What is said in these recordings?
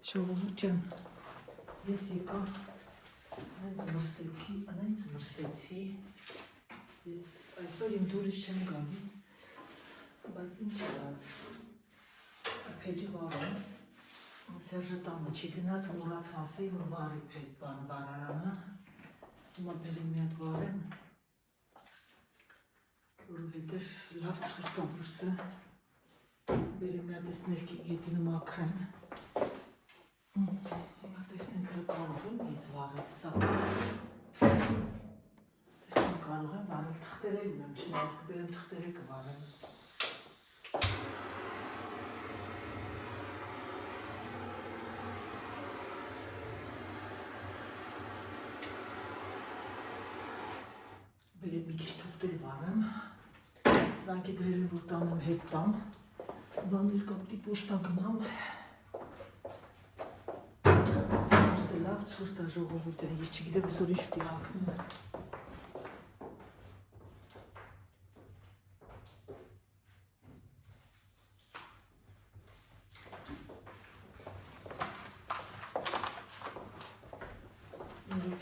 Ժողովուրդ ջան, ես եկա, անայց մրսեցի, ես այսօր իմ դուրս չեմ գալիս, բայց ինչ եղած, փեջի վարում, Սերժը տանը չի գնաց, մուրաց հասեի, որ վարի փետ բան վարարանը, հիմա բերեմ մի հատ վարեմ, որովհետև լավ ցուրտ ա դուրսը, բերեմ մի հատ ես ներքի գետինը մաքրեմ, հիմա տեսնենք կարող եմ ես վարել սա, տեսնենք կարող եմ վարել թղթերել ունեմ, չնայած կբերեմ թղթերը կվարեմ, բերեմ մի քիչ թուղթեր վարեմ, սրանք է դրել եմ, որ տանեմ հետ տամ, բաներ կապտի պոշտա գնամ, որսը լավ ցուրտ ա ժողովուրդ ջան, ես չգիտեմ այսօր ինչ պիտի հագնեմ։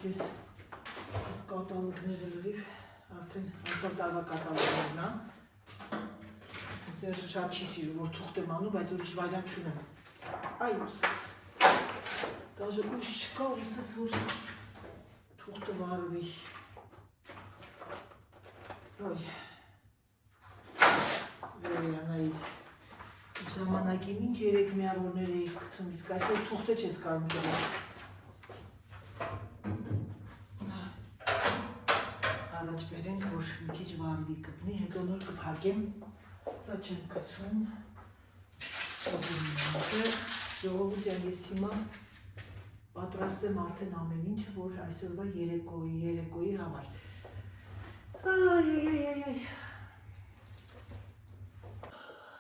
Ես կատալոգները լրիվ, արդեն անցավ տարվա կատալոգներն ա, Սերժը շատ չի սիրում, որ թուղթ եմ անում, բայց ուրիշ վայրան չունեմ, այ ուսս, դաժը ուշ չկա ուսս, որ թուղթը վարվի, ոյ, վերյանայիդ, ժամանակին ինչ երեկ միավորներ էի կծում, իսկ այսօր թուղթը չես կարում կրել, առաջ բերենք, որ մի քիչ վարվի կպնի, հետո նոր կփակեմ, սա չեմ կծում, ժողովուրդ ջան, ես հիմա պատրաստեմ արդեն ամեն ինչ, որ այսօրվա երեկոյի համար,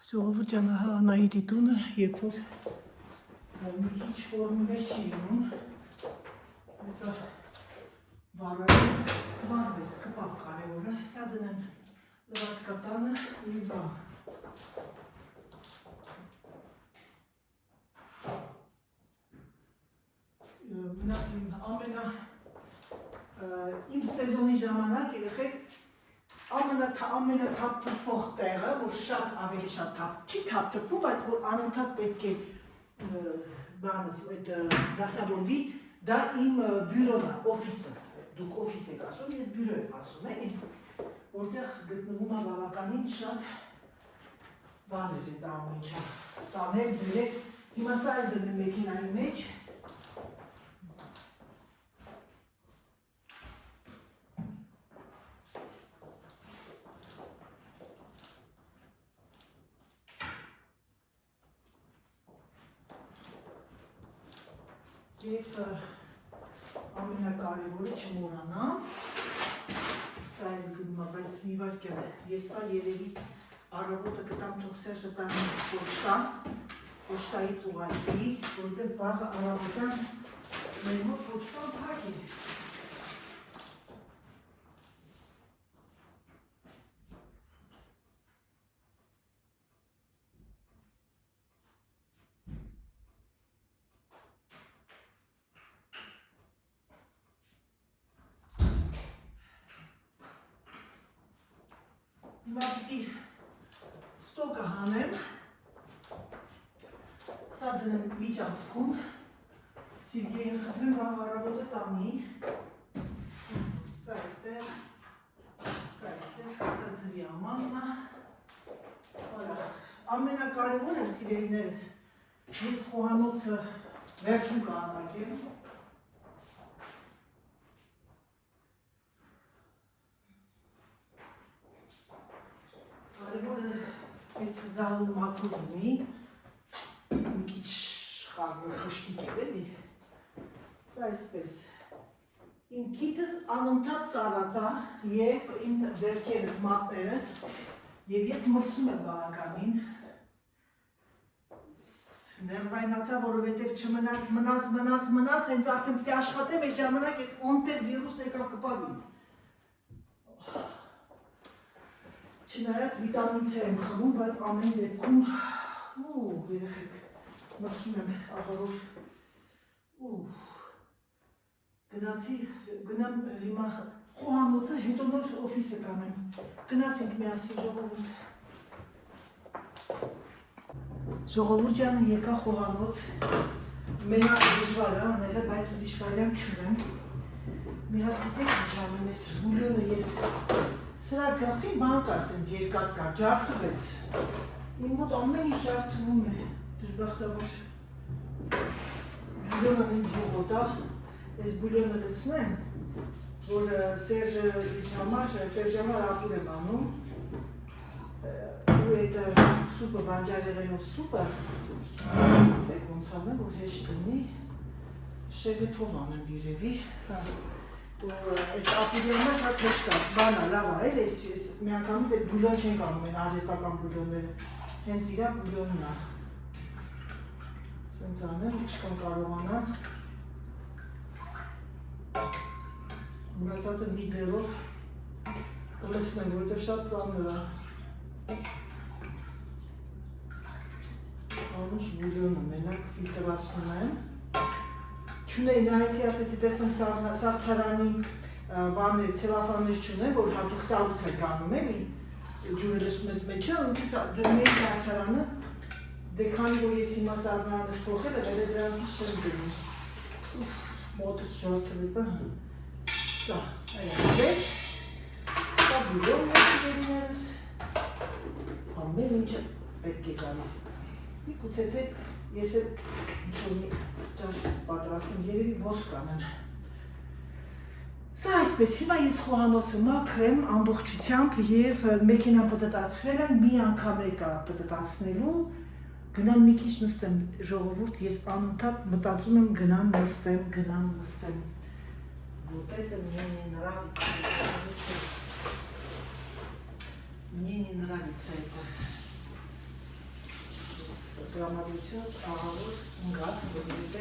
ժողովուրդ ջան, Անահիտի տունը, երբ որ մի քիչ ֆորմուլեր չի լինում, այսա վարվեց, կպավ կարևորը, հեսա դնեմ լված կատանը և բամ։ Մնաց իմ սեզոնի ժամանակ երեխեք ամենաթափ թփվող տեղը, որ շատ ավելի շատ թափ չի թափ թփվում, բայց որ անընդհատ պետք է դասավորվի, դա իմ բյուրոն է, օֆիսը։ Դուք օֆիս եք ասում, ես բյուրո եմ ասում էի, որտեղ գտնվում է բավականին շատ բաներ է դա ամիջը, տանել, դրեք, հիմա սա էլ դնեմ մեքենայի մեջ, և ամենակարևորը չմոռանամ, սա էլ գնում է, բայց մի վարկյան է, ես սա երևի առավոտը կտամ թող Սերժը տանի պոշտայից ուղարկի, որտեղ վաղը առավոտյան մեր մոտ պոշտան փակ է։ Հիմա պիտի ստոկը հանեմ, սա դնեմ միջանցքում, Սիրգեյին խնդրեմ վաղ առավոտը տանի, սա այստեղ, սա ձվի ամանն է, ամենակարևորը սիրելիներս, ես խոհանոցը վերջում կհանակեմ, կարևորը ես զալու մաքուր ունի, մի քիչ խշտիկ է էլի, սա այսպես, իմ քիթս անընդհատ սառածա և իմ ձեռքերս, մատներս և ես մրսում եմ բավականին, ներվայնացա, որովհետև չմնաց, հենց արդեն պիտի աշխատեմ, այդ ժամանակ այդ օնտեր վիրուսն եկավ կպավ ինձ։ Չնայած վիտամին C եմ խմում, բայց ամեն դեպքում, երեխեք, Մսում եմ աղավոր գնամ հիմա խոհանոցը, հետո նոր օֆիսը կանեմ, գնացինք միասին ժողովուրդ։ Ժողովուրդ ջանը եկա խոհանոց, մենակ դժվար է անելը, բայց ուրիշ վարյամ չունեմ։ Մի հատ գիտեք ինչ անում ես բուլյոնը ես սրա գլխի բան կար, սենց երկաթ կար, ջարդվեց։ Իմ մոտ ամեն ինչ ջարդվում է, դժբախտաբար։ Բուլյոնը ինձ յուղոտ է, ես բուլյոնը լցնեմ, որ Սերժը ապուր եմ անում, ու այդ սուպը, բանջարեղենով սուպը, դեք ոնց անեմ, որ հեշտ լինի, շևեթով անեմ երևի, ու այս ապուրյանը շատ հեշտ է, բան է, լավ է, ես միանգամից այդ բուլյոն չենք անում են արհեստական բուլյոնները, հենց իրա բուլյոնն է, սենց անեմ, չկան կարողանամ, մնացածը մի ձերով լցնեմ, որովհետև շատ ծանր է, անուշ բուլյոնը մենակ ֆիլտրացնում եմ, չունեի նայեցի ասեցի տեսնում սարցարանի բաներ, ցելոֆաններ չունեմ, որ հատուկ սալուց է գանում էլի, ջուրը լսում ես մեջը, դրում էի սարցարանը, դե քանի որ ես հիմա սառնարանս փոխել եմ, էլ դրանցից չեմ դնում, մոտս ջարդվեց, սա, այդպես, սա բուլյոնն է սիրելիներս, ամեն ինչը պետք է գալիս, միգուցե թե ես էլ ինչ-որ ջար պատրաստեմ, երևի որոշ կանեն։ Սա այսպես, հիմա ես խոհանոցը մաքրեմ ամբողջությամբ և մեքենան պտտացրել եմ, մի անգամ եկա պտտացնելու, գնամ մի քիչ նստեմ, ժողովուրդ, ես անընդհատ մտածում եմ գնամ նստեմ, Вот это мне не нравится, мне не нравится это. Տրամադրությունս աղավոր ընգատ, որովհետև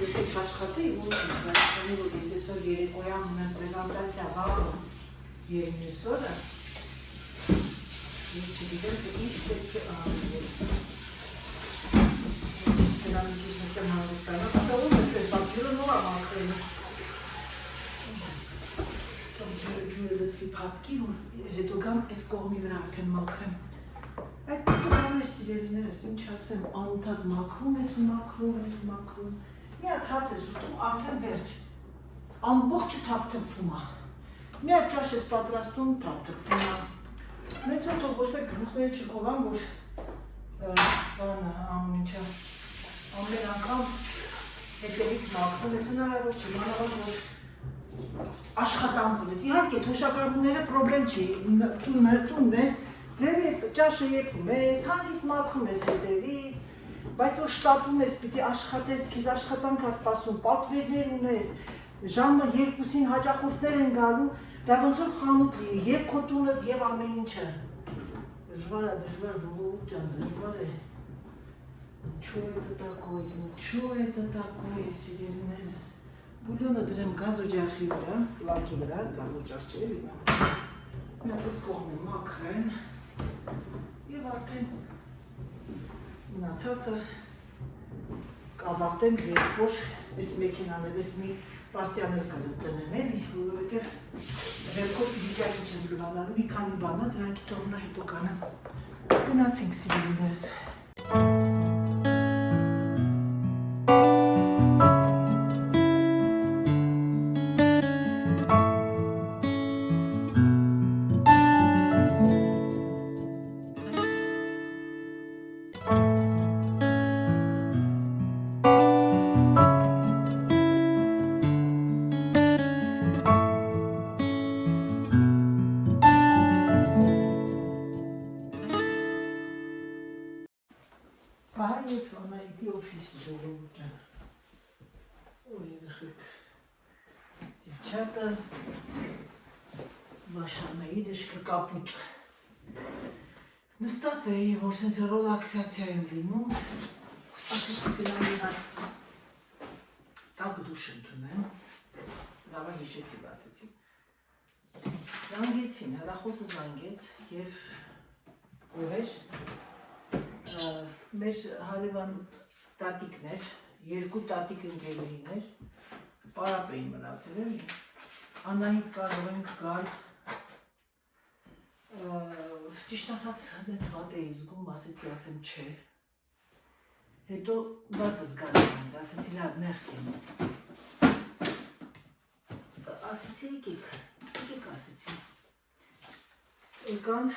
եթե չաշխատեի, որ քանի որ ես այսօր երեկոյան ունեմ պրեզենտացիա վաղը եւ մյուս օրը, ես չգիտեմ թե ինչ պետք է անել։ Դրան մի քիչ նստեմ հանգստանալ, պատահում ես պետք ջուրը նոր է մաքրելու։ Ջուրը լցվի փափկի, որ հետո գամ այս կողմի վրա արդեն մաքրեմ։ Այդպիսի բաներ սիրելիներս, ինչ ասեմ, անընդհատ մաքրում ես ու մաքրում, մի հատ հաց ես ուտում, արդեն վերջ, ամբողջը թափթփվում է, մի հատ ճաշ ես պատրաստում, թափթփվում է, մեծ հատով ոչ մեկ գլուխները չկովան, որ բանը անում ինչը, ամեն անգամ հետևից մաքրում ես, հնարավոր չի, մանավանդ որ աշխատանք ունես, իհարկե թոշակառուները պրոբլեմ չի, տունն ես, ձեր հետ ճաշը եփում ես, հանգիստ մաքրում ես հետևից, բայց որ շտապում ես, պիտի աշխատես, քեզ աշխատանք է սպասում, պատվերներ ունես, ժամը 2-ին հաճախորդներ են գալու, դա ոնց որ խանութ լինի, եւ քո տունդ, եւ ամեն ինչը։ Դժվար է, ժողովուրդ ջան, դժվար է։ Ինչու է տակոյ, սիրելիներս։ Բուլյոնը դրեմ գազօջախի վրա, լաքի վրա, գազօջախ չէ լինա։ Մի հատ այս կողմը մաքրեն։ Եվ արդեն մնացածը կավարտեմ, երբ որ այս մեքենան էլ, այս մի պարտիան էլ կդնեմ էլի, որովհետև վերքով վիճակի չեմ լվանալու, մի քանի բանա, դրանքի թողնա հետո կանեմ։ Գնացինք սիրելիներս։ Հայև անայդի օֆիսը ժողովուրդ ջան, ոյ երեխեք, դիվչատը, վաշանայի դեշկը կապուտ, նստած էի, որ սենց ռոլաքսացիա եմ լինում, ասեցի գնամ տակ դուշ ընդունեմ, լավա հիշեցի բացեցի, զանգեցին, հեռախոսը զանգեց և ով էր, մեր հարևան տատիկներ, երկու տատիկ ընկերուհիներ, պարապ էին մնացել էլի։ Անահիտ կարող ենք գալ, ճիշտ ասած դենց վատ էի զգում, ասեցի ասեմ չէ։ Հետո վատս գալի ինձ, ասեցի լավ մեղք եմ։ Ասեցի եկեք ասեցի։ Եկան,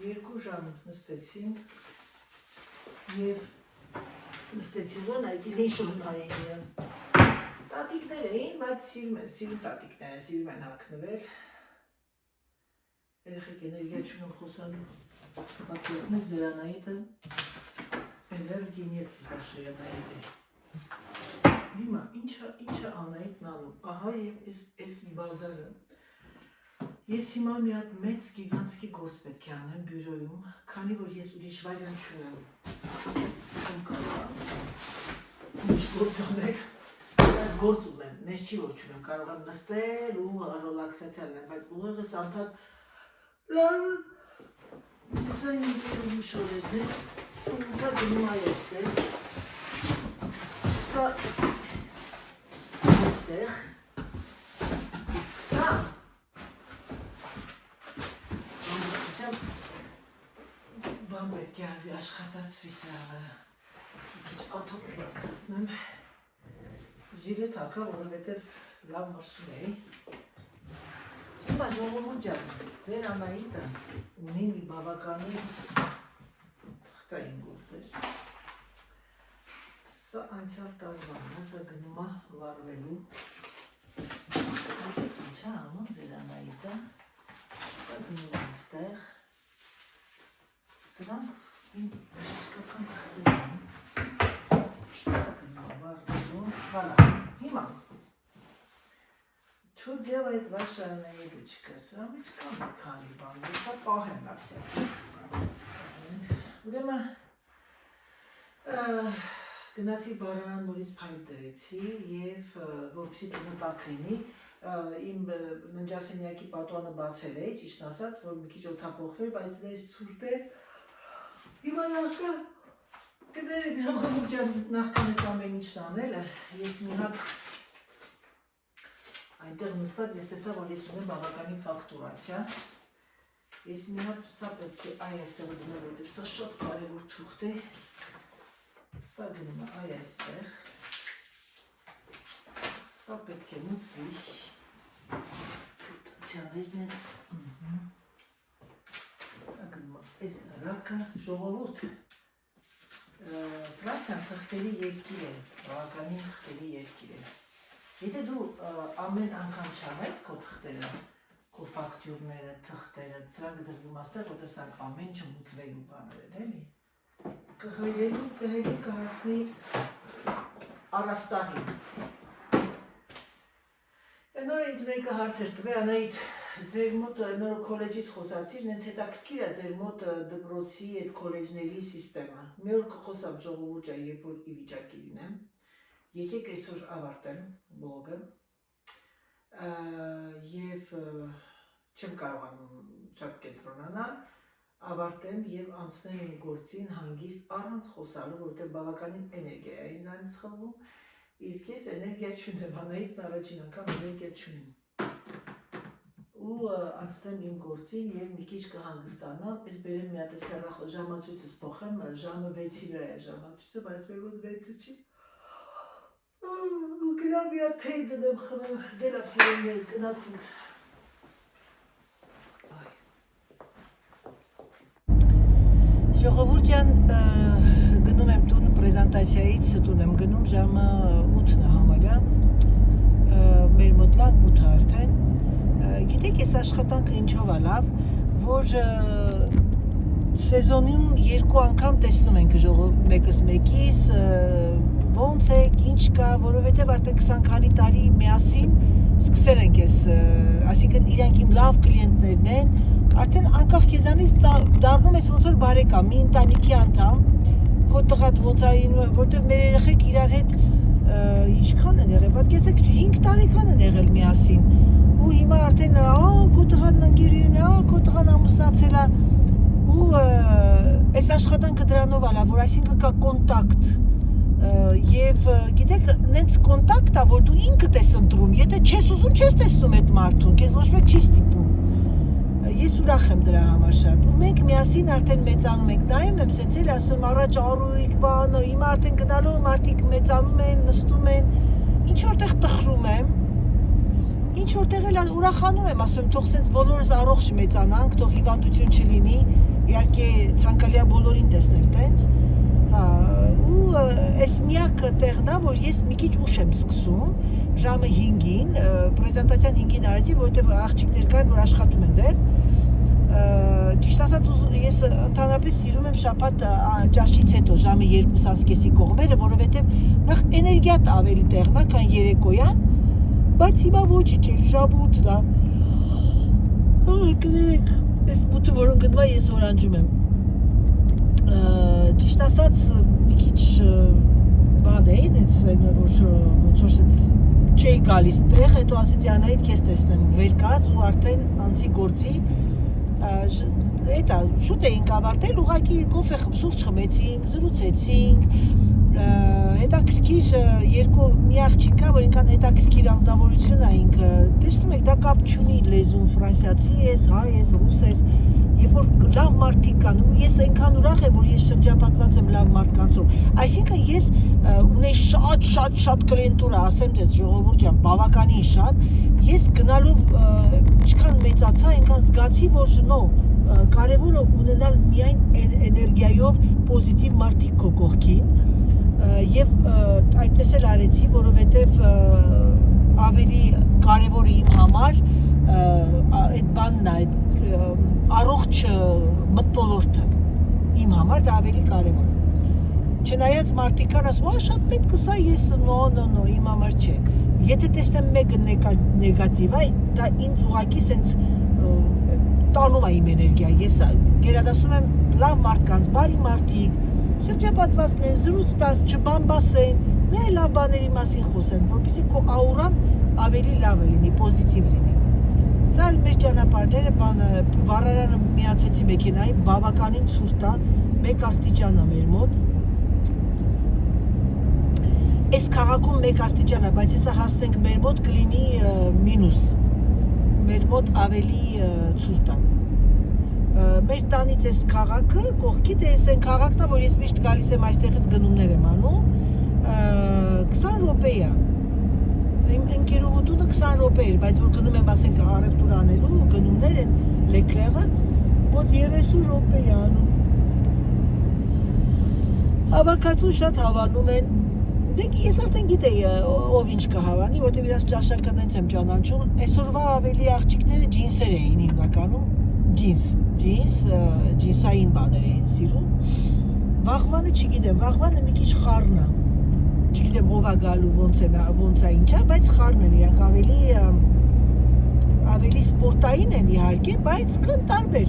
2 ժամ նստեցին և նստեցին ոնց այգիլին շորնային իրենց։ Տատիկներ էին, բայց սիրում տատիկներ են, սիրում են հագնվել։ Երեխեք էներգիա չունեմ խոսալու, պատկերացնեք ձեր Անահիտը էներգիա Շեյանահիտ է։ Հիմա ինչը Անահիտն անում, ահա և էս բազարը։ Ես հիմա մի հատ մեծ գիգանտский գործ պետք է անեմ բյուրոյում, քանի որ ես ուրիշ վայրեն չունեմ։ Ուրիշ գործ անեք, բայց գործ ունեմ, նես չի որ չունեմ, կարող եմ նստել ու ռոլաքսացիա լինել, բայց ուղեղս անդադ լավ սա իմ ուրիշ օրերն է, սա գնում այստեղ, սա այստեղ, իսկ սա բան պետք է արվի աշխատացվի սրա վրա, մի քիչ աթոք բարձրացնեմ, ժիրետ հակա, որովհետև լավ մրսում էի։ Հիմա ժողովուրդ ջան, ձեր Անահիտը ունի մի բավականի թղթային գործեր։ Սա անցյալ տարվան, սա գնում է վառվելու։ Ինչ է անում ձեր Անահիտը, սա գնում է այստեղ։ Սրանք իմ բժշկական թղթեր են, սա գնում է վառվելու, վալա, հիմա Что делает ваша Анаидочка? Самочка, Микали Бан, սա պահեմ լասյակ։ Ուրեմն գնացի բարանան նորից փայտ դրեցի և որպեսզի տունը տաք լինի, իմ ննջասենյակի պատուանը բացել էի, ճիշտ ասած, որ մի քիչ օդափոխվեր, բայց դες ցուրտ է։ Հիմա կներեք ժողովուրդ ջան, նախքան ես ամեն ինչն անելը, ես մի հատ այնտեղ նստած ես տեսա, որ ես ունեմ բավականի ֆակտուրացիա։ Ես մի հատ սա պետք է այ այստեղ դնել, որտեղ սա շատ կարևոր թուղթ է։ Սա գնում է այ այստեղ։ Սա պետք է մուծվի։ Կտուցյաներն են։ Սա գնում է այս նրակը, ժողովուրդ։ Ֆրանսիան թղթերի երկիր է, բավականին թղթերի երկիր է։ Եթե դու ամեն անգամ չանես քո թղթերը, քո ֆակտուրները, թղթերը, սրանք դրվում աստեղ, որտեղ սրանք ամեն ինչ մուծվելու բաներ են, էլի։ Կհելի կհասնի առաստաղին։ Նոր ինձ մեկը հարց էր տվել, Անահիտ, ձեր մոտ նոր քոլեջից խոսացիր, նենց հետաքրքիր է ձեր մոտ դպրոցի այդ քոլեջների սիստեմը։ Մի օր կխոսամ ժողովուրդ ջան, երբ որ ի վիճակի լինեմ։ Եկեք այսօր ավարտեմ բլոգը և չեմ կարողանում շատ կենտրոնանալ, ավարտեմ և անցնեմ իմ գործին հանգիստ առանց խոսալու, որտեղ բավականին էներգիա է ինձ այնց խլվում, իսկ ես էներգիա չունեմ, Անահիտն առաջին անգամ էներգիա չունեմ։ Ու անցնեմ իմ գործին և մի քիչ կհանգստանամ, ես բերեմ մի հատ ժամացույցս փոխեմ, ժամը 6-ի վրա է ժամացույցը, բայց մեր մոտ 6-ը չի։ Ու գնամ մի հատ թեյ դնեմ խմեմ, դե լավ սիրելիներս գնացինք։ Ժողովուրդ ջան, գնում եմ տուն պրեզենտացիայից, տուն եմ գնում ժամը 8-ն է համարյա, մեր մոտ լավ 8 արդեն։ Գիտեք, այս աշխատանքը ինչով է լավ, որ սեզոնում 2 անգամ տեսնում ենք մեկս մեկիս, ոնց եք, ինչ կա, որովհետև արդեն 20 քանի տարի միասին սկսել ենք ես, այսինքն իրենք իմ լավ կլիենտներն են, արդեն անկախ քեզանից դառնում ես ոնց որ բարեկամ, մի ընտանիքի անդամ, քո տղադ ոնց է, որտեղ մեր երեխեք իրար հետ ինչքան են եղել, պատկերացրեք 5 տարեկան են եղել միասին, ու հիմա արդեն քո տղան ընկերուհին է, քո տղան ամուսնացել է, ու այս աշխատանքը դրանով ալա, որ այսինքն կա կոնտակտ եւ գիտեք, նենց կոնտակտ ա, որ դու ինքդ ես ընտրում, եթե չես ուզում, չես տեսնում այդ մարդուն, քեզ ոչ մեկ չի ստիպում։ Ես ուրախ եմ դրա համար շատ։ Ու մենք միասին արդեն մեծանում ենք, նայում եմ, սենց էլ ասում, առաջ առույգ բան, հիմա արդեն գնալու մարդիկ մեծանում են, նստում են, ինչ որտեղ տխրում եմ, ինչ որտեղ էլ ուրախանում եմ, ասում, թող սենց բոլորս առողջ մեծանանք, թող հիվանդություն չլինի, իհարկե ցանկալի է բոլորին տեսնել տենց, ու այս միակ տեղն է, որ ես մի քիչ ուշ եմ սկսում, ժամը 5-ին, պրեզենտացիան 5-ին արեցի, որովհետև աղջիկներ կան, որ աշխատում են դեռ, ճիշտ ասած ես ընդհանրապես սիրում եմ շաբաթ ճաշից հետո ժամը 2:30-ի կողմերը, որովհետև նախ էներգիան ավելի տեղն է, քան երեկոյան, բայց հիմա ոչինչ էլ ժամը 8-ն է։ Կներեք, այս բութը որ ընկնում է, ես օրանջում եմ։ Ճիշտ ասած մի քիչ բան է, որ ոնց որ չէի գալիս տեղ, հետո ասեցի Անահիտ քեզ տեսնեմ, վեր կաց ու արդեն անցի գործի, էտա շուտ էինք ավարտել, ուղղակի կոֆե սուրճ խմեցինք, զրուցեցինք, հետաքրքիր մի աղջիկ կա, որ ինքան հետաքրքիր անձնավորություն է ինքը, տեսնում եք, դա կապ չունի լեզուն, ֆրանսիացի ես, հայ ես, ռուս ես, երբ որ լավ մարդիկ կան, ու ես այնքան ուրախ եմ, որ ես շրջապատված եմ լավ մարդկանցով, այսինքն ես ունեի շատ կլիենտուրա, ասեմ ձեզ ժողովուրդ ջան, բավականին շատ, ես գնալով ինչքան մեծացա, այնքան զգացի, որ կարևորը ունենալ միայն էներգիայով պոզիտիվ մարդիկ քո կողքին, եւ այդպես էլ արեցի, որովհետեւ ավելի կարևորը իմ համար այդ բանն է, այդ առողջ մթնոլորտը իմ համար դա ավելի կարևոր է։ Չնայած մարդիկ կան ասում, շատ պետք է սա ես նո, իմ համար չէ։ Եթե տեսնեմ մեկը նեգատիվ է, դա ինձ ուղղակի սենց տանում է իմ էներգիա։ Ես գերադասում եմ լավ մարդկանց, բարի մարդիկ, շրջապատվածներ, զրույց տաս, չբամբասեն, միայն լավ բաների մասին խոսեն, որպեսզի քո աուրան ավելի լավ լինի, պոզիտիվ լինի։ Սա էլ մեր ճանապարհները, վառարանը միացեցի մեքենայի, բավականին ցուրտ է, 1 աստիճան է մեր մոտ։ Այս քաղաքում 1 աստիճան է, բայց հեսա հասնենք մեր մոտ կլինի մինուս։ Մեր մոտ ավելի ցուրտ է։ Մեր տանից այս քաղաքը, կողքիդ էս այն քաղաքն է, որ ես միշտ գալիս եմ այստեղից գնումներ եմ անում, 20 րոպե է։ Իմ ընկերուհու տունը 20 րոպե էր, բայց որ գնում եմ, ասենք, առևտուր անելու, գնումներ են, Լեկլեղը, մոտ 30 րոպե է անում։ Հավաքածուն շատ հավանում են։ Ես արդեն գիտեի ով ինչ կհավանի, որտեղ իրաց ճաշակը նենց եմ ճանաչում։ Այսօրվա ավելի աղջիկները ջինսեր էին հիմնականում, ջինսային բաներ էին սիրում։ Վաղվանը չգիտեմ, վաղվանը մի քիչ խառն է։ Չգիտեմ ով է գալու, ոնց է ինչա, բայց խառն են, իրանք ավելի սպորտային են իհարկե, բայց կան տարբեր։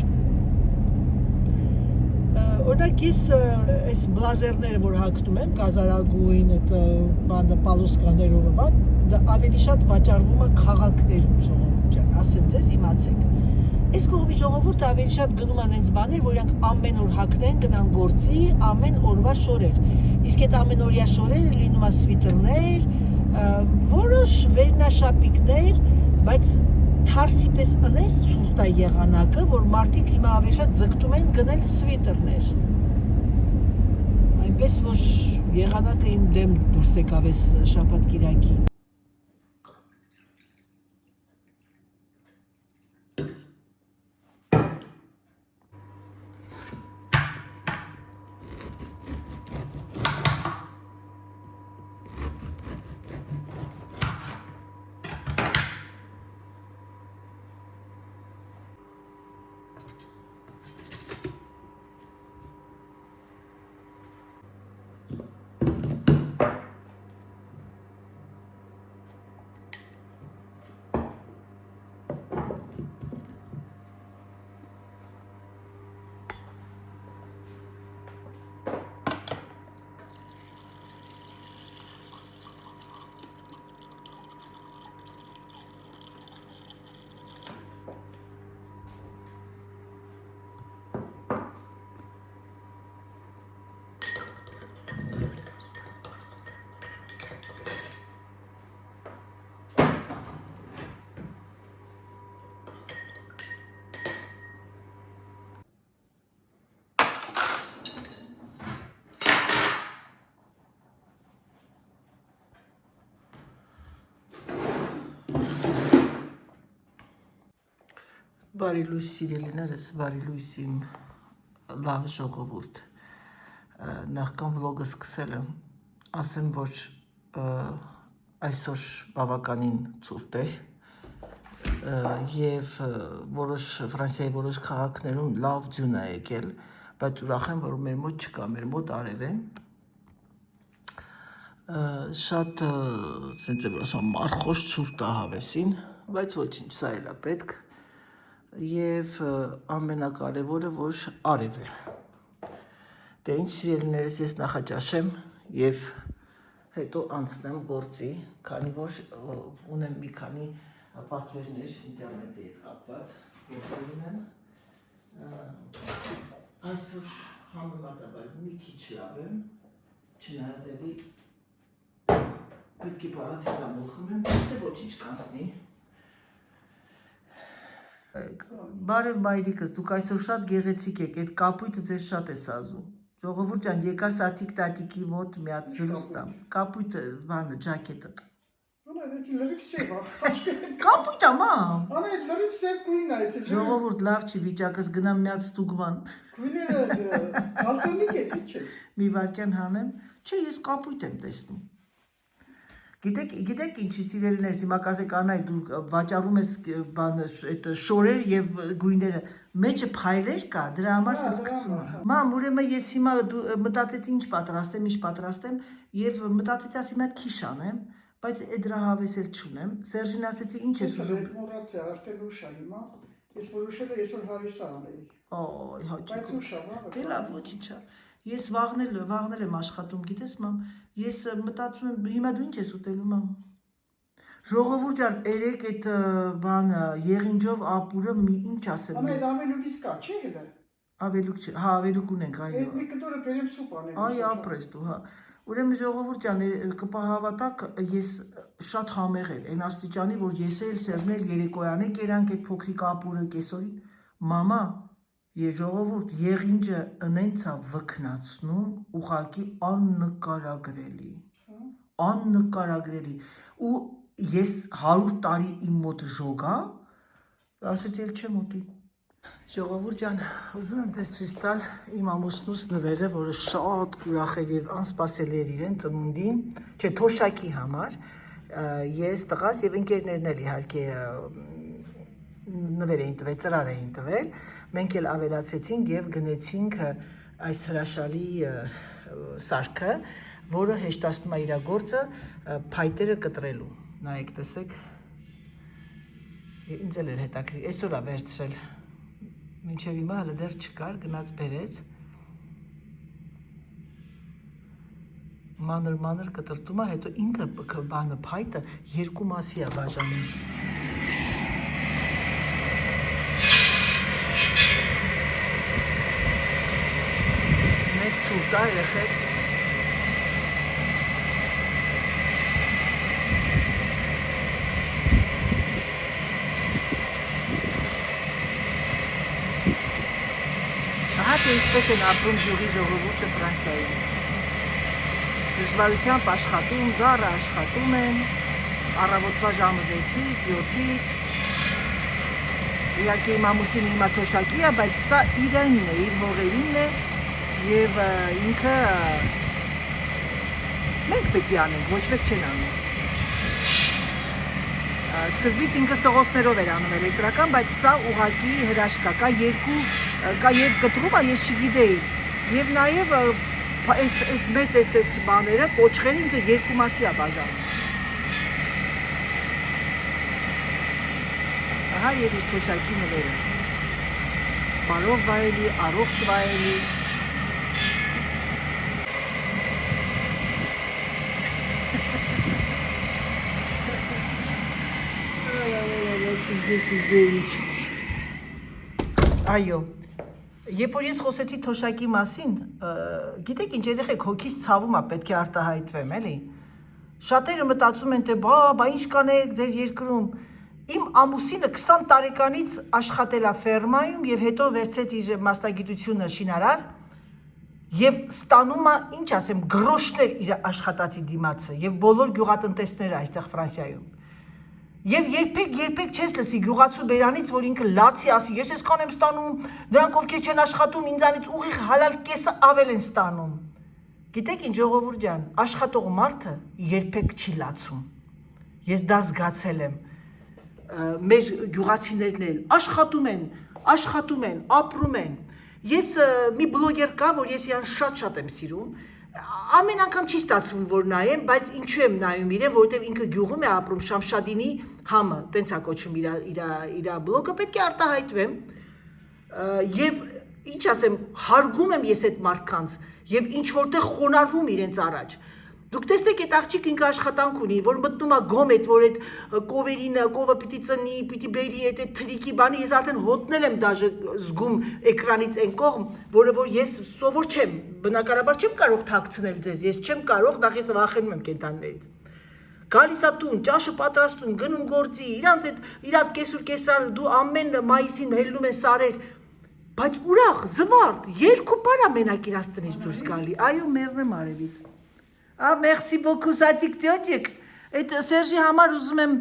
Օրինակ ես այս բլազերները, որ հագնում եմ, կազարագույն, այդ բանը պալուսկաներով բան, դա ավելի շատ վաճառվում է քաղաքներում, ժողովուրդ ջան, ասեմ ձեզ, իմացեք։ Այս կողմի ժողովուրդը ավելի շատ գնում են այնց բաներ, որ իրանք ամեն օր հագնեն, գնան գործի, ամեն օրվա շորեր։ Իսկ այդ ամենօրյա շորերը լինում է սվիթերներ, որոշ վերնաշապիկներ, բայց թարսի պես անես ցուրտ է եղանակը, որ մարդիկ հիմա ավելի շատ ձգտում են գնել սվիթերներ։ Այնպես որ եղանակը իմ դեմ դուրս եկավ այս շաբաթ կիրակի։ Բարի լույս սիրելիներս, բարի լույս իմ լավ ժողովուրդ։ Նախքան վլոգը սկսել եմ, ասեմ, որ այսօր բավականին ցուրտ է եւ Ֆրանսիայի որոշ քաղաքներում լավ ձյուն է եկել, բայց ուրախ եմ, որ մեր մոտ չկա, մեր մոտ արև է։ Շատ ցենց է ասում մարխոշ ցուրտ է հավեսին, բայց ոչինչ, սա էլ է պետք։ Եվ ամենակարևորը, որ արև է։ Դե ինչ սիրելիներս, ես նախաճաշեմ եւ հետո անցնեմ գործի, քանի որ ունեմ մի քանի պատվերներ ինտերնետի հետ կապված, գործեր ունեմ։ Այսօր համեմատաբար մի քիչ լավ եմ, չնայած էլի պետք է պարացետամոլ խմեմ, թե ոչինչ կանցնի։ Բարև մայրիկս, դուք այսօր շատ գեղեցիկ եք, այդ կապույտը ձեզ շատ է սազում։ Ժողովուրդ ջան, եկա Սաթիկ տատիկի մոտ մի հատ զրույցտամ։ Կապույտը, բանը, ջակետը։ Կապույտ է, մամ։ Անա, լրիվ սև գույնն է, այսել։ Ժողովուրդ լավ չի վիճակս, գնամ մի հատ ստուգման։ Գույները ալտոնիկ ես, ինչ է։ Մի վարքյան հանեմ։ Չէ, ես կապույտ եմ տեսնում։ Գիտեք ինչի սիրելիներս, հիմա կասեք Անայ, դու վաճառում ես այդ շորերը եւ գույները, մեջը փայլեր կա, դրա համար սենց գցում եմ։ Մամ, ուրեմն ես հիմա մտածեցի ինչ պատրաստեմ եւ մտածեցի ասի մի հատ քիչ անեմ, բայց այդ դրա հավես էլ չունեմ։ Սերժին ասեցի ինչ ես ուզում։ Մոռացա, արդեն ուշ է հիմա։ Ես որոշել եմ այսօր հարիսա անեի։ Օй, հաճույք։ Բայց ուշ է, բա։ Դե լավ, ոչինչ չէ։ Ես վաղնել եմ աշխատում, գիտես մամ, ես մտածում եմ, հիմա դու ինչ ես ուտելու մամ։ Ժողովուրդ ջան, երեք այդ բանը եղինջով ապուրը մի ինչ ասեմ։ Ամեն ավելուկից կա, չէ՞ հələ։ Ավելուկ չէ, հա, ավելուկ ունենք, այո։ Այդ մի կտորը բերեմ սուպ անեմ։ Այ ապրես դու, հա։ Ուրեմն ժողովուրդ ջան, կպահավատակ ես շատ համեղ եմ, այն աստիճանի, որ ես էլ Սերժն էլ երեկոյան է կերանք այդ փոքրիկ ապուրը կեսօրին։ Մամա, Եվ ժողովուրդ եղինջը ընենցա վքնացնում ուղղակի աննկարագրելի ու ես 100 տարի իմ մոտ ժոգա, ասեցի էլ չեմ ուտի։ Ժողովուրդ ջան, ուզում եմ ձեզ ցույց տալ իմ ամուսնուս նվերը, որը շատ ուրախ էր եւ անսպասելի էր իրեն ծնունդին, չէ, թոշակի համար, ես տղաս եւ ընկերներն էլ իհարկե նվեր էին տվել, ծրար էին տվել, մենք էլ ավելացրեցինք եւ գնեցինք այս հրաշալի սարքը, որը հեշտացնում է իր գործը փայտերը կտրելու։ Նայեք, տեսեք։ Ինձ էլ էր հետաքրքիր, այսօր է վերցրել։ Մինչև հիմա հələ դեռ չկար, գնաց բերեց։ Մանր կտրտում է, հետո ինքը բանը փայտը երկու մասի է բաժանում։ Ցուրտ է երեխեք։ Ահա թե ինչպես են ապրում գյուղի ժողովուրդը Ֆրանսիայում։ Դժվարությամբ աշխատում, դառը աշխատում են, առավոտվա ժամը 6-ից, 7-ից։ Իհարկե իմ ամուսինը հիմա թոշակի է, բայց սա իրենն է, իր հողերինն է։ Եվ ինքը մենք պետք է անենք, ոչ մեկ չեն անում։ Սկզբից ինքը սղոսներով էր անում էլեկտրական, բայց սա ուղղակի հրաշք կա երբ կտրում է, ես չգիտեի։ Եվ նաև այս մեծ այս բաները, կոճղերը ինքը երկու մասի է բաժանում։ Ահա եւ իր թոշակի նվերը։ Բարով վայելի, առողջ վայելի։ Այո, երբ որ ես խոսեցի թոշակի մասին, գիտեք ինչ երեխեք հոգիս ցավում է, պետք է արտահայտվեմ, էլի։ Շատերը մտածում են, թե բա ինչ կանեք ձեր երկրում։ Իմ ամուսինը 20 տարեկանից աշխատել է ֆերմայում եւ հետո վերցրեց իր մասնագիտությունը շինարար եւ ստանում է, ինչ ասեմ, գրոշներ իր աշխատածի դիմացը եւ բոլոր գյուղատնտեսները այստեղ Ֆրանսիայում։ Եվ երբեք չես լսի գյուղացու բերանից, որ ինքը լացի ասի, ես այսքան եմ ստանում, նրանք ովքեր չեն աշխատում, ինձանից ուղիղ հալալ կեսը ավել են ստանում։ Գիտեք ինչ, ժողովուրդ ջան, աշխատող մարդը երբեք չի լացում։ Ես դա զգացել եմ։ Մեր գյուղացիներն էլ աշխատում են, ապրում են։ Ես մի բլոգեր կա, որ ես իրան շատ եմ սիրում։ Ամեն անգամ չի ստացվում, որ նայեմ, բայց ինչու եմ նայում իրեն, որովհետև ինքը գյուղում է ապրում, Շամշադինի համը, տենց է կոչվում իր բլոգը, պետք է արտահայտվեմ։ Եվ ինչ ասեմ, հարգում եմ ես այդ մարդկանց եւ ինչ որտեղ խոնարհվում իրենց առաջ։ Դուք տեսեք այդ աղջիկ ինքը աշխատանք ունի, որ մտնում է գոմ այդ, որ այդ կովը պիտի ծնի, պիտի բերի այդ թրիկի բանի, ես արդեն հոտնել եմ դաժե զգում էկրանից այն կողմ, որը որ ես սովոր չեմ, բնականաբար չեմ կարող թաքցնել ձեզ, ես չեմ կարող, նախ ես վախենում եմ կենդաններից։ Գալիս է տուն, ճաշը պատրաստում, գնում գործի, իրանց այդ իրադ կեսուր կեսար դու ամեն մայիսին հելնում են սարեր, բայց ուրախ, զվարթ, 2 պար ամենակ իրաց տնից դուրս գալի, այո, մեռնեմ արևիկ։ Merci beaucoup, Sadik Tiotik։ Այդ Սերժի համար ուզում եմ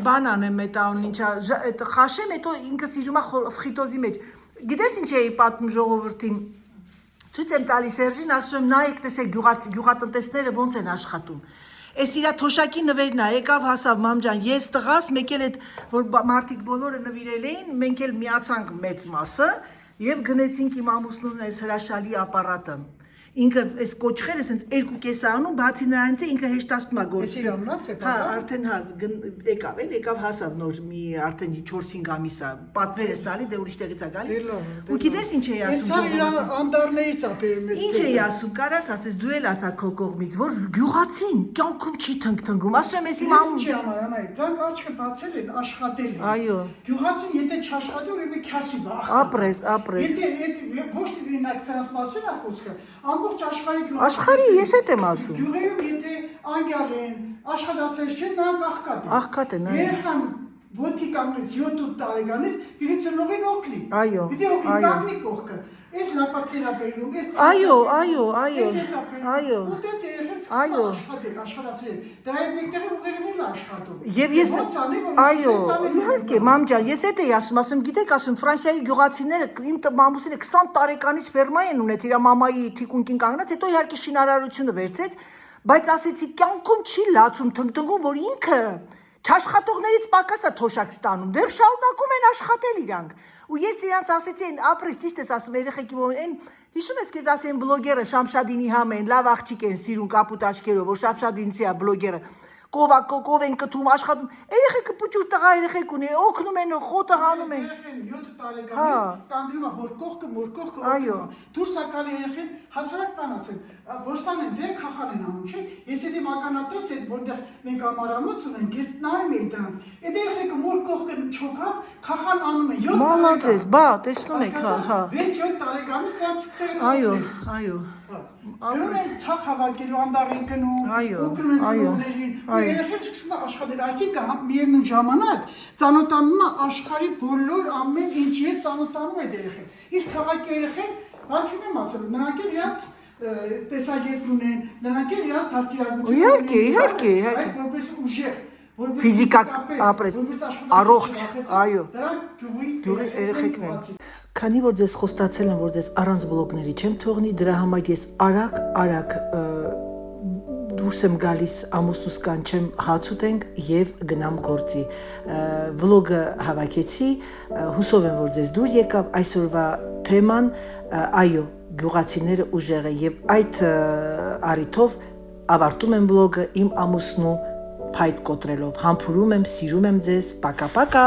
բան անեմ, այդ ինչա, այդ խաշեմ, հետո ինքը սիրում է ֆրիտոզի մեջ։ Գիտես ինչ էի պատմում ժողովրդին։ Ցույց եմ տալիս Սերժին, ասում եմ նայեք, տեսեք գյուղատնտեսները ոնց են աշխատում։ Այս իրա թոշակի նվերն է, եկավ հասավ մամջան, ես տղաս, մեկ էլ այդ որ մարդիկ բոլորը նվիրել էին, մենք էլ միացանք մեծ մասը եւ գնեցինք իմ ամուսնուն այս հրաշալի ապարատը։ Ինքը այս կոճղերը ասենց 2 կես անում, բացի նրանից ինքը հեշտացնում է գործը։ Հա, արդեն հա եկավ հասավ նոր մի արդեն 4-5 ամիս է։ Պատվեր ես տալի, դե ուրիշ տեղից է գալի։ Ու գիտես ինչ էի ասում։ Սա իր անդարներից է բերում ես։ Ինչ էի ասում, կարաս ասես դու էլ ասա քո կողմից, որ գյուղացին կյանքում չի թնգթնգում։ Ասում եմ, ես իմ ամ։ Ինչի համար անայ, դրանք աչքը բացել են, աշխատել են։ Այո։ Գյուղացին եթե չաշխատի, ուրեմն քասի բա։ Ապրես։ Եթե ոչ թե ինքնացած մասն է խոսքը, ամբողջ աշխարհի ես էդ եմ ասում։ Գյուղերում եթե անգյալ են, աշխատասեր չեն, նրանք աղքատ են։ Աղքատ են, այո։ Երեխան ոտքի կանգնից 7-8 տարեկանից պիտի ծնողին օգնի։ Այո, պիտի օգնի տակնի կողքը։ Այս լապատքեր ապերում, այս այո։ Ուտեց երեխան սկսում աշխատասեր։ Դրա հետ մեկտեղ ուղեղներն են աշխատում։ Եվ ես այո, իհարկե, մամ ջան, ես էդ էի ասում, գիտեք, ասում Ֆրանսիայի գյուղացիները իմ մամուսինը 20 տարեկանից ֆերմա են ունեցել, իր մամայի թիկունքին կանգնած, հետո իհարկե շինարարությունը վերցեց, բայց ասեցի կյանքում չի լացում թնգթնգում, որ ինքը չաշխատողներից պակաս է թոշակ ստանում, դեռ շարունակում են աշխատել իրանք։ Ու ես իրանց ասեցի, ապրես ճիշտ ես ասում, երեխեքի որ այն հիշում ես քեզ ասեմ բլոգերը Շամշադինի համ են, լավ աղջիկ են սիրուն կապուտ աչքերով, որ Շամշադինցի է բլոգերը։ Կով են կթում, աշխատում։ Երեխեքը պուճուր տղա երեխեք ունի, օգնում են, խոտը հանում են։ Երեխեն 7 տարեկանից կանգնում է հոր կողքը այո։ Դուրս է գալի երեխեն հասարակ բան ասել։ Ոստան են դե քախան են անում, չէ՞։ Ես եթե մականատես այդ որտեղ մենք ամարանոց ունենք, ես նայում եի դրանց։ Այդ երեխեքը մոր կողքը չոքած քախան անում են 7 տարեկան։ Մամաձես, բա, տեսնում եք, հա։ 6-7 տարեկանից դրանց սկսել են։ Այո։ Գնում են ցախ հավաքելու անդառին գնում, օգնում են ծնողներին, ու երեխեն սկսում է աշխատել, այսինքն միևնույն ժամանակ ծանոթանում է աշխարհի բոլոր ամեն ինչի հետ ծանոթանում է երեխեն։ Իսկ քաղաքի երեխեն բան չունեմ ասել, նրանք էլ իրաց տեսակետ ունեն, նրանք էլ իրաց դաստիարակություն ունեն։ Իհարկե։ Այս որպես ուժեղ, որպես ֆիզիկակ ապրես, առողջ, այո։ Դրանք գյուղի երեխեքն են։ Քանի որ ձեզ խոստացել եմ, որ ձեզ առանց բլոգների չեմ թողնի, դրա համար ես արագ դուրս եմ գալիս ամուսնուս կանչեմ հաց ուտենք եւ գնամ գործի։ Վլոգը հավաքեցի, հուսով եմ, որ ձեզ դուր եկավ այսօրվա թեման, այո, գյուղացիները ուժեղ են եւ այդ առիթով ավարտում եմ վլոգը իմ ամուսնու փայտ կոտրելով։ Համբուրում եմ, սիրում եմ ձեզ, պակա-պակա։